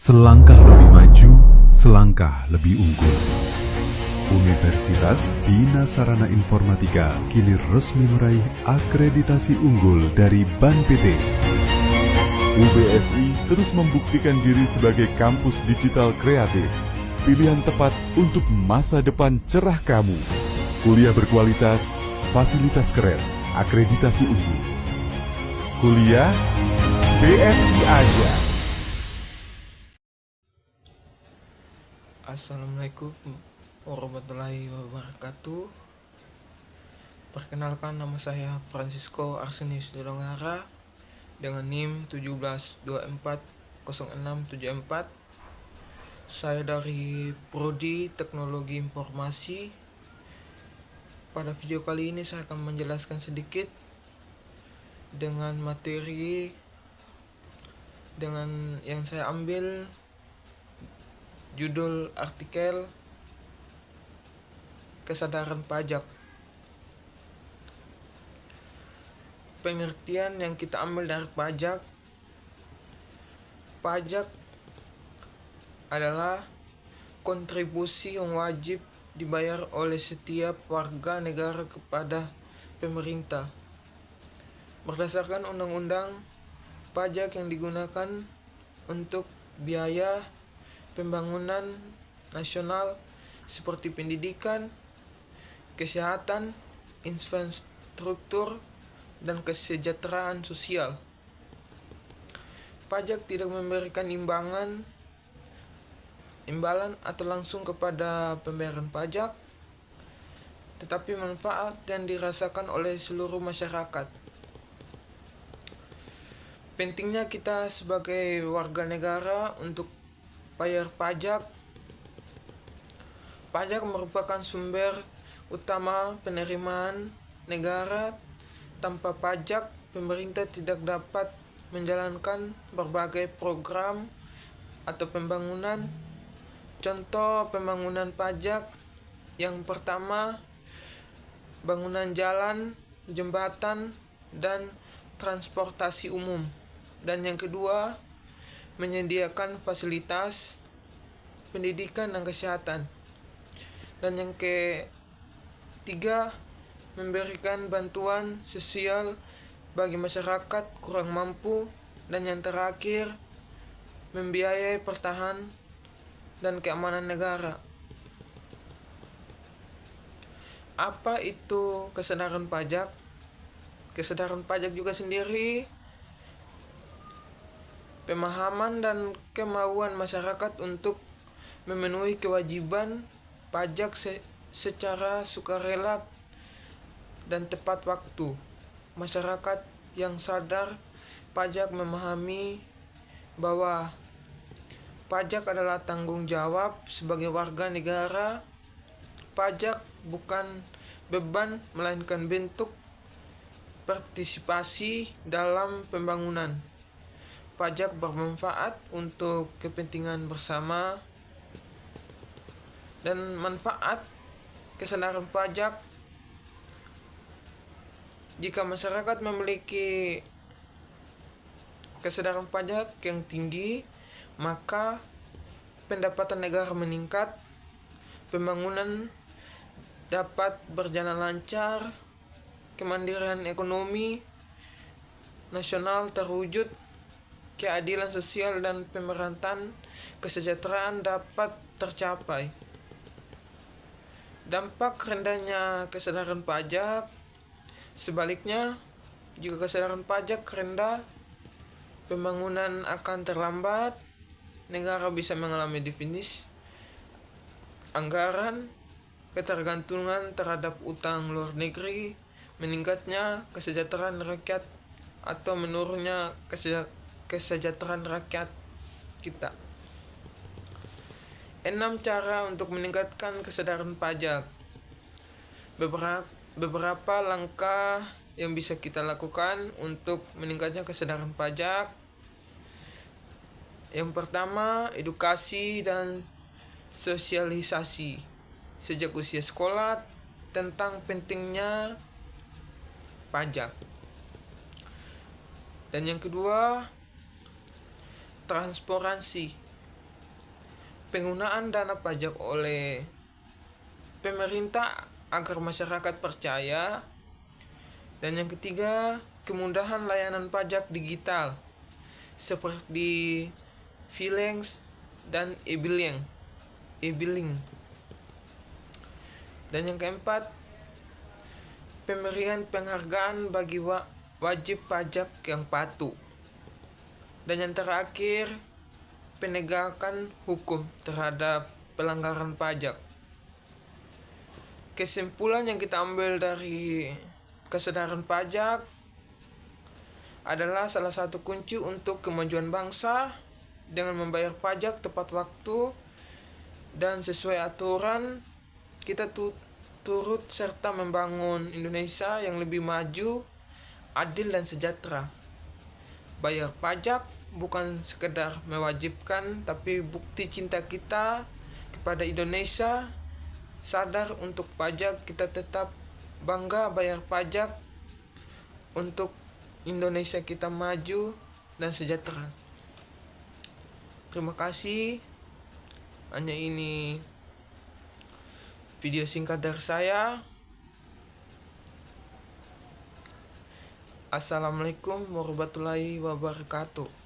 Selangkah lebih maju, selangkah lebih unggul. Universitas Bina Sarana Informatika kini resmi meraih akreditasi unggul dari BAN PT. UBSI terus membuktikan diri sebagai kampus digital kreatif. Pilihan tepat untuk masa depan cerah kamu. Kuliah berkualitas, fasilitas keren, akreditasi unggul. Kuliah BSI aja. Assalamualaikum warahmatullahi wabarakatuh. Perkenalkan, nama saya Francisco Arsenius Dolongara dengan NIM 17240674. Saya dari Prodi Teknologi Informasi. Pada video kali ini saya akan menjelaskan sedikit dengan materi dengan yang saya ambil judul artikel kesadaran pajak. Pengertian yang kita ambil dari pajak. Pajak adalah kontribusi yang wajib dibayar oleh setiap warga negara kepada pemerintah. Berdasarkan undang-undang, pajak yang digunakan untuk biaya pembangunan nasional seperti pendidikan, kesehatan, infrastruktur, dan kesejahteraan sosial. Pajak tidak memberikan imbalan atau langsung kepada pembayaran pajak, tetapi manfaat yang dirasakan oleh seluruh masyarakat. Pentingnya kita sebagai warga negara untuk bayar pajak. Pajak merupakan sumber utama penerimaan negara. Tanpa pajak, pemerintah tidak dapat menjalankan berbagai program atau pembangunan. Contoh pembangunan pajak yang pertama, bangunan jalan, jembatan, dan transportasi umum. Dan yang kedua, menyediakan fasilitas pendidikan dan kesehatan. Dan yang ketiga, memberikan bantuan sosial bagi masyarakat kurang mampu. Dan yang terakhir, membiayai pertahanan dan keamanan negara. Apa itu kesadaran pajak? Kesadaran pajak juga sendiri pemahaman dan kemauan masyarakat untuk memenuhi kewajiban pajak secara sukarela dan tepat waktu. Masyarakat yang sadar pajak memahami bahwa pajak adalah tanggung jawab sebagai warga negara. Pajak bukan beban, melainkan bentuk partisipasi dalam pembangunan. Pajak bermanfaat untuk kepentingan bersama. Dan manfaat kesadaran pajak: jika masyarakat memiliki kesadaran pajak yang tinggi, maka pendapatan negara meningkat, pembangunan dapat berjalan lancar, kemandirian ekonomi nasional terwujud, keadilan sosial dan pemerataan kesejahteraan dapat tercapai. Dampak rendahnya kesadaran pajak. Sebaliknya, jika kesadaran pajak rendah, pembangunan akan terlambat, negara bisa mengalami defisit anggaran, ketergantungan terhadap utang luar negeri, meningkatnya kesejahteraan rakyat atau menurunnya kesejahteraan rakyat kita. 6 cara untuk meningkatkan kesadaran pajak. Beberapa langkah yang bisa kita lakukan untuk meningkatnya kesadaran pajak. Yang pertama, edukasi dan sosialisasi sejak usia sekolah tentang pentingnya pajak. Dan yang kedua, transparansi penggunaan dana pajak oleh pemerintah agar masyarakat percaya. Dan yang ketiga, kemudahan layanan pajak digital seperti Philex dan e-billing. Dan yang keempat, pemberian penghargaan bagi wajib pajak yang patuh. Dan yang terakhir, penegakan hukum terhadap pelanggaran pajak. Kesimpulan yang kita ambil dari kesadaran pajak adalah salah satu kunci untuk kemajuan bangsa. Dengan membayar pajak tepat waktu dan sesuai aturan, kita turut serta membangun Indonesia yang lebih maju, adil dan sejahtera. Bayar pajak bukan sekedar mewajibkan, tapi bukti cinta kita kepada Indonesia. Sadar untuk pajak, kita tetap bangga bayar pajak untuk Indonesia kita maju dan sejahtera. Terima kasih. Hanya ini video singkat dari saya. Assalamualaikum warahmatullahi wabarakatuh.